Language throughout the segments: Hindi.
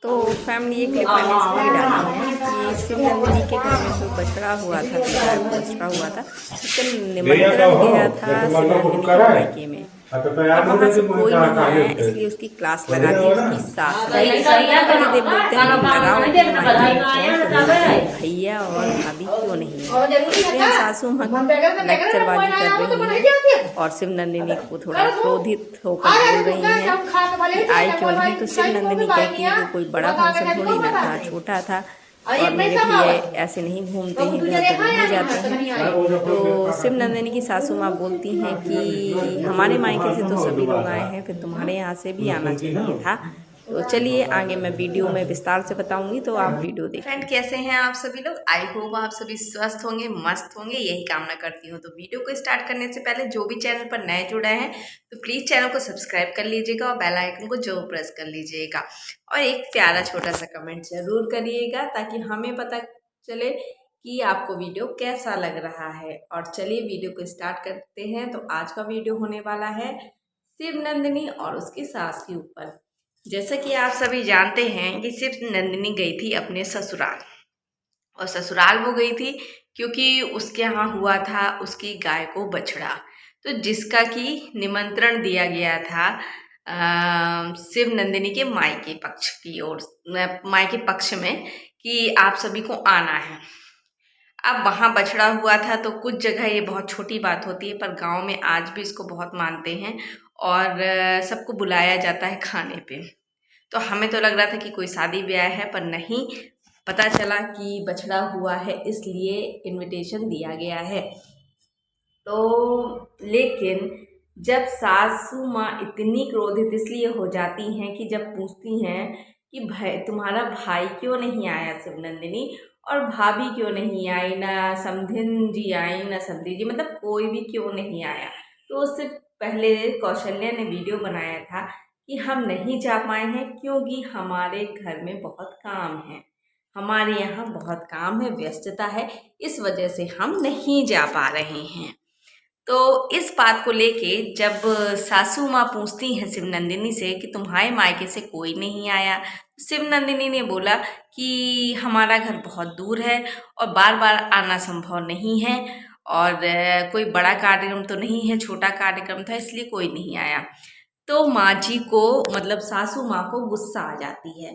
तो फैमिली ये क्लिप मैंने इसलिए डाली है कि शिव नंदिनी के घर में जो बछड़ा हुआ था, गाय को बछड़ा हुआ था, उसका निमंत्रण गया था शिव नंदिनी के मायके में और वहाँ से कोई नहीं आया, इसलिए उसकी क्लास लगा दी उसकी सास ने। कभी देव बोलते हैं कि लगाओ अपने मायके में क्यों, कभी भैया और भाभी क्यों नहीं है। इसलिए सासू माँ लेक्चरबाजी कर रही है और शिव नंदिनी को थोड़ा क्रोधित होकर बोल रही हैं कि आई क्यों नहीं। तो शिव नंदिनी कहती है कि कोई बड़ा फंक्शन थोड़ी ना था, छोटा था और मेरे भैया ऐसे नहीं घूमते हैं, इधर उधर नहीं जाते हैं। तो शिव नंदिनी की सासू माँ बोलती हैं कि हमारे मायके से तो सभी लोग आए हैं, फिर तुम्हारे यहाँ से भी आना चाहिए था। तो चलिए आगे मैं वीडियो में विस्तार से बताऊंगी, तो आप वीडियो देखिए। फ्रेंड, कैसे हैं आप सभी लोग? आई होप आप सभी स्वस्थ होंगे, मस्त होंगे, यही कामना करती हूँ। तो वीडियो को स्टार्ट करने से पहले जो भी चैनल पर नए जुड़े हैं तो प्लीज़ चैनल को सब्सक्राइब कर लीजिएगा और बेल आइकन को जरूर प्रेस कर लीजिएगा और एक प्यारा छोटा सा कमेंट जरूर करिएगा ताकि हमें पता चले कि आपको वीडियो कैसा लग रहा है। और चलिए वीडियो को स्टार्ट करते हैं। तो आज का वीडियो होने वाला है शिव नंदिनी और उसकी सास के ऊपर। जैसा कि आप सभी जानते हैं कि शिव नंदिनी गई थी अपने ससुराल, और ससुराल वो गई थी क्योंकि उसके यहाँ हुआ था उसकी गाय को बछड़ा, तो जिसका कि निमंत्रण दिया गया था शिव नंदिनी के मायके पक्ष की ओर, मायके पक्ष में, कि आप सभी को आना है। अब वहाँ बछड़ा हुआ था तो कुछ जगह ये बहुत छोटी बात होती है, पर गांव में आज भी इसको बहुत मानते हैं और सबको बुलाया जाता है खाने पे। तो हमें तो लग रहा था कि कोई शादी ब्याह है, पर नहीं, पता चला कि बछड़ा हुआ है, इसलिए इनविटेशन दिया गया है। तो लेकिन जब सासू माँ इतनी क्रोधित इसलिए हो जाती हैं कि जब पूछती हैं कि भाई तुम्हारा भाई क्यों नहीं आया शिव नंदिनी, और भाभी क्यों नहीं आई, ना समधिन जी आई, ना समधी जी, मतलब कोई भी क्यों नहीं आया। तो उससे पहले कौशल्या ने वीडियो बनाया था कि हम नहीं जा पाए हैं क्योंकि हमारे घर में बहुत काम है, हमारे यहाँ बहुत काम है, व्यस्तता है, इस वजह से हम नहीं जा पा रहे हैं। तो इस बात को लेके जब सासू माँ पूछती हैं शिव नंदिनी से कि तुम्हारे मायके से कोई नहीं आया, शिव नंदिनी ने बोला कि हमारा घर बहुत दूर है और बार बार आना संभव नहीं है, और कोई बड़ा कार्यक्रम तो नहीं है, छोटा कार्यक्रम था इसलिए कोई नहीं आया। तो माँ जी को, मतलब सासू माँ को गुस्सा आ जाती है,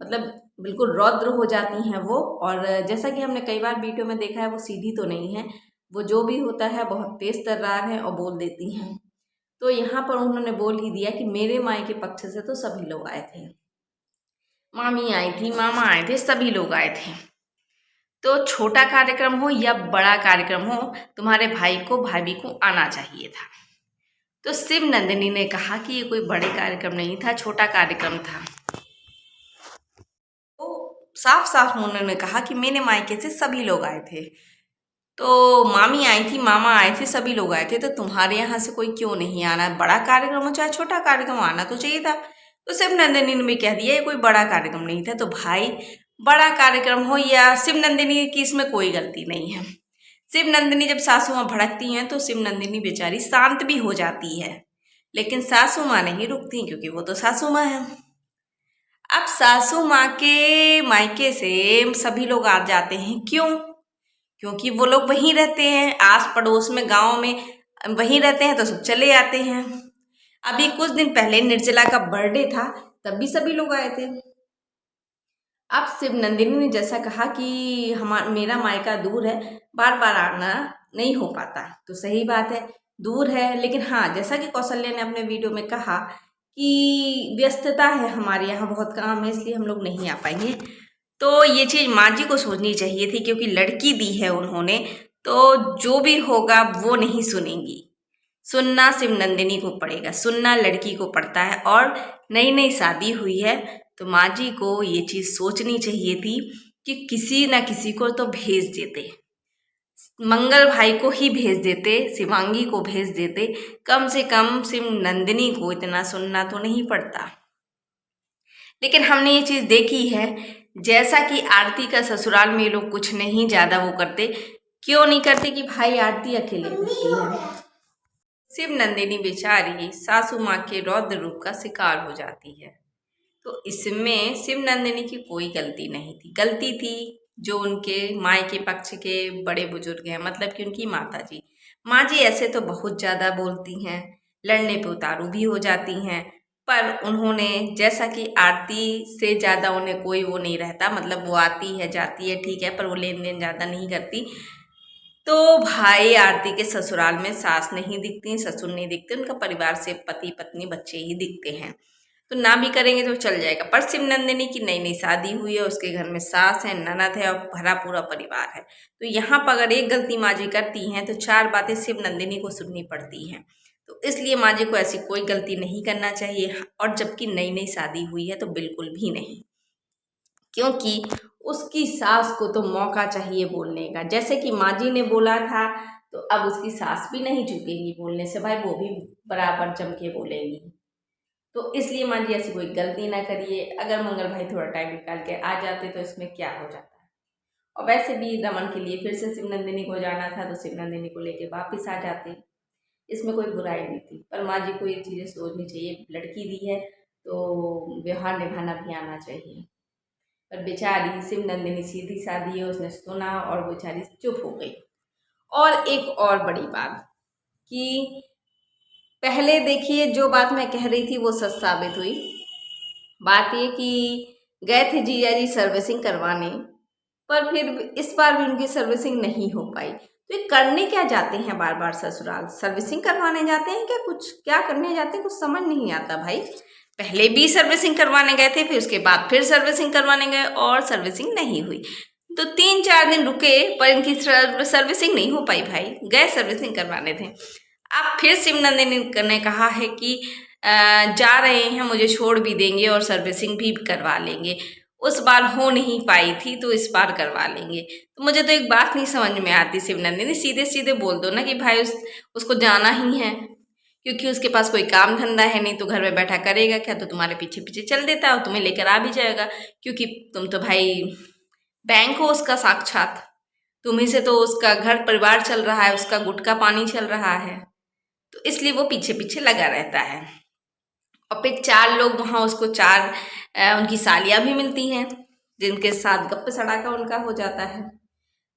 मतलब बिल्कुल रौद्र हो जाती हैं वो। और जैसा कि हमने कई बार वीडियो में देखा है, वो सीधी तो नहीं है, वो जो भी होता है बहुत तेज तर्रार है और बोल देती हैं। तो यहाँ पर उन्होंने बोल ही दिया कि मेरे मायके पक्ष से तो सभी लोग आए थे, मामी आई थी, मामा आए थे, सभी लोग आए थे। तो छोटा कार्यक्रम हो या बड़ा कार्यक्रम हो, तुम्हारे भाई को भाभी को आना चाहिए था। तो शिव नंदिनी ने कहा कि ये कोई बड़े कार्यक्रम नहीं था, छोटा कार्यक्रम था। तो साफ साफ उन्होंने कहा कि मेरे मायके से सभी लोग आए थे, तो मामी आई थी, मामा आए थे, सभी लोग आए थे, तो तुम्हारे यहाँ से कोई क्यों नहीं आना, बड़ा कार्यक्रम हो चाहे छोटा कार्यक्रम, आना तो चाहिए था। तो शिव नंदिनी ने भी कह दिया ये कोई बड़ा कार्यक्रम नहीं था। तो भाई, बड़ा कार्यक्रम हो या, शिव नंदिनी की इसमें कोई गलती नहीं है। शिव नंदिनी जब सासू माँ भड़कती हैं तो शिव नंदिनी बेचारी शांत भी हो जाती है, लेकिन सासू माँ नहीं रुकती क्योंकि वो तो सासू माँ है। अब सासू माँ के मायके से सभी लोग आ जाते हैं, क्यों? क्योंकि वो लोग वहीं रहते हैं, आस पड़ोस में, गांव में वहीं रहते हैं, तो सब चले आते हैं। अभी कुछ दिन पहले निर्जला का बर्थडे था, तब भी सभी लोग आए थे। अब शिव नंदिनी ने जैसा कहा कि मेरा मायका दूर है, बार बार आना नहीं हो पाता, तो सही बात है, दूर है, लेकिन हाँ, जैसा कि कौशल्या ने अपने वीडियो में कहा कि व्यस्तता है, हमारे यहाँ बहुत काम है, इसलिए हम लोग नहीं आ पाएंगे। तो ये चीज़ माँ जी को सोचनी चाहिए थी, क्योंकि लड़की दी है उन्होंने, तो जो भी होगा वो नहीं सुनेंगी, सुनना शिव नंदिनी को पड़ेगा, सुनना लड़की को पड़ता है, और नई नई शादी हुई है, तो माँ जी को ये चीज़ सोचनी चाहिए थी कि किसी ना किसी को तो भेज देते, मंगल भाई को ही भेज देते, शिवांगी को भेज देते, कम से कम शिव नंदिनी को इतना सुनना तो नहीं पड़ता। लेकिन हमने ये चीज़ देखी है, जैसा कि आरती का ससुराल में ये लोग कुछ नहीं ज़्यादा वो करते, क्यों नहीं करते कि भाई आरती अकेले रहती है। शिव नंदिनी बेचारी सासू माँ के रौद्र रूप का शिकार हो जाती है। तो इसमें शिव नंदिनी की कोई गलती नहीं थी। गलती थी जो उनके मायके पक्ष के बड़े बुजुर्ग हैं, मतलब कि उनकी माता जी। माँ जी ऐसे तो बहुत ज़्यादा बोलती हैं, लड़ने पे उतारू भी हो जाती हैं, पर उन्होंने जैसा कि आरती से ज़्यादा उन्हें कोई वो नहीं रहता, मतलब वो आती है जाती है ठीक है, पर वो लेन देन ज़्यादा नहीं करती। तो भाई आरती के ससुराल में सास नहीं दिखती, ससुर नहीं दिखते, उनका परिवार से पति पत्नी बच्चे ही दिखते हैं, तो ना भी करेंगे तो चल जाएगा। पर शिव नंदिनी की नई नई शादी हुई है, उसके घर में सास है, ननद है और भरा पूरा परिवार है। तो यहाँ पर अगर एक गलती माँ जी करती हैं तो 4 बातें शिव नंदिनी को सुननी पड़ती हैं। तो इसलिए माँ जी को ऐसी कोई गलती नहीं करना चाहिए, और जबकि नई नई शादी हुई है तो बिल्कुल भी नहीं, क्योंकि उसकी सास को तो मौका चाहिए बोलने का। जैसे कि माँ जी ने बोला था, तो अब उसकी सास भी नहीं झुकेगी बोलने से, भाई वो भी बराबर जम के बोलेंगी। तो इसलिए माँ जी ऐसी कोई गलती ना करिए। अगर मंगल भाई थोड़ा टाइम निकाल के आ जाते तो इसमें क्या हो जाता है। और वैसे भी रमन के लिए फिर से शिव नंदिनी को जाना था, तो शिव नंदिनी को लेके वापिस आ जाते, इसमें कोई बुराई नहीं थी। पर माँ जी को ये चीज़ें सोचनी चाहिए, लड़की दी है तो व्यवहार निभाना भी आना चाहिए। पर बेचारी शिव नंदिनी सीधी सादी है, उसने सुना और बेचारी चुप हो गई। और एक और बड़ी बात कि पहले देखिए जो बात मैं कह रही थी वो सच साबित हुई। बात ये कि गए थे जीजा जी सर्विसिंग करवाने, पर फिर इस बार भी उनकी सर्विसिंग नहीं हो पाई। तो ये करने क्या जाते हैं बार बार ससुराल? सर्विसिंग करवाने जाते हैं क्या? कुछ क्या करने जाते हैं, कुछ समझ नहीं आता भाई। पहले भी सर्विसिंग करवाने गए थे, फिर उसके बाद फिर सर्विसिंग करवाने गए और सर्विसिंग नहीं हुई। तो 3-4 दिन रुके पर इनकी सर्विसिंग नहीं हो पाई भाई। गए सर्विसिंग करवाने थे, अब फिर शिव नंदिनी ने कहा है कि जा रहे हैं, मुझे छोड़ भी देंगे और सर्विसिंग भी करवा लेंगे। उस बार हो नहीं पाई थी तो इस बार करवा लेंगे। तो मुझे तो एक बात नहीं समझ में आती शिव नंदिनी, सीधे सीधे बोल दो ना कि भाई उसको जाना ही है, क्योंकि उसके पास कोई काम धंधा है नहीं, तो घर में बैठा करेगा क्या? तो तुम्हारे पीछे पीछे चल देता है और तुम्हें लेकर आ भी जाएगा, क्योंकि तुम तो भाई बैंक हो उसका साक्षात। तुम्ही से तो उसका घर परिवार चल रहा है, उसका गुटका पानी चल रहा है, तो इसलिए वो पीछे पीछे लगा रहता है। और फिर 4 लोग वहाँ उसको 4 उनकी सालियाँ भी मिलती हैं, जिनके साथ गप्पे सड़ाका उनका हो जाता है।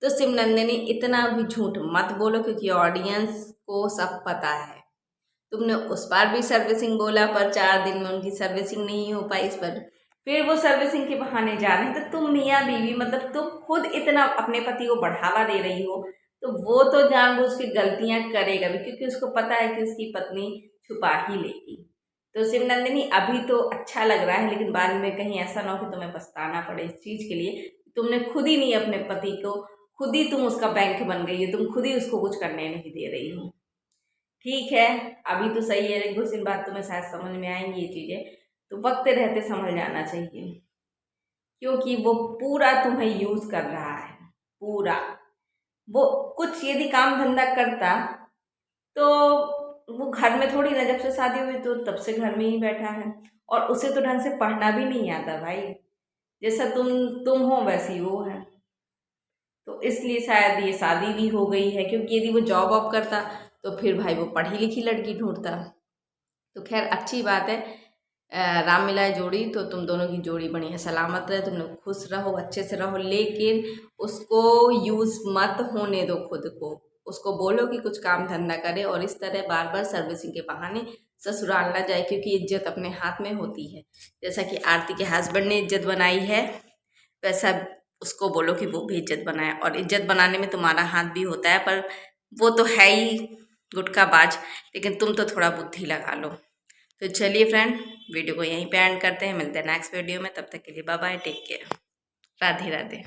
तो शिव नंदिनी इतना भी झूठ मत बोलो, क्योंकि ऑडियंस को सब पता है। तुमने उस बार भी सर्विसिंग बोला, पर 4 दिन में उनकी सर्विसिंग नहीं हो पाई। इस पर फिर वो सर्विसिंग के बहाने जा रहे हैं। तो तुम मियाँ बीवी, मतलब तुम खुद इतना अपने पति को बढ़ावा दे रही हो, तो वो तो जानबूझ के गलतियां करेगा भी, क्योंकि उसको पता है कि उसकी पत्नी छुपा ही लेगी। तो शिव नंदिनी अभी तो अच्छा लग रहा है, लेकिन बाद में कहीं ऐसा ना हो कि तुम्हें पछताना पड़े इस चीज़ के लिए। तुमने खुद ही नहीं, अपने पति को खुद ही तुम उसका बैंक बन गई है, तुम खुद ही उसको कुछ करने नहीं दे रही हो। ठीक है, अभी तो सही है, कुछ दिन बाद तुम्हें शायद समझ में आएंगी ये चीज़ें, तो वक्त रहते समझ जाना चाहिए, क्योंकि वो पूरा तुम्हें यूज़ कर रहा है पूरा। वो कुछ यदि काम धंधा करता तो वो घर में थोड़ी ना, जब से शादी हुई तो तब से घर में ही बैठा है, और उसे तो ढंग से पढ़ना भी नहीं आता भाई। जैसा तुम हो वैसी वो है, तो इसलिए शायद ये शादी भी हो गई है। क्योंकि यदि वो जॉब वॉब करता तो फिर भाई वो पढ़ी लिखी लड़की ढूंढता। तो खैर अच्छी बात है, राम मिलाए जोड़ी, तो तुम दोनों की जोड़ी बढ़िया सलामत रहे, तुम लोग खुश रहो, अच्छे से रहो। लेकिन उसको यूज़ मत होने दो खुद को, उसको बोलो कि कुछ काम धंधा करे, और इस तरह बार बार सर्विसिंग के बहाने ससुराल ना जाए, क्योंकि इज्जत अपने हाथ में होती है। जैसा कि आरती के हस्बैंड ने इज्जत बनाई है, वैसा उसको बोलो कि वो भी इज्जत बनाए। और इज्जत बनाने में तुम्हारा हाथ भी होता है, पर वो तो है ही गुटखाबाज, लेकिन तुम तो थोड़ा बुद्धि लगा लो। तो चलिए फ्रेंड, वीडियो को यहीं पे एंड करते हैं, मिलते हैं नेक्स्ट वीडियो में। तब तक के लिए bye bye, take care, Radhe Radhe.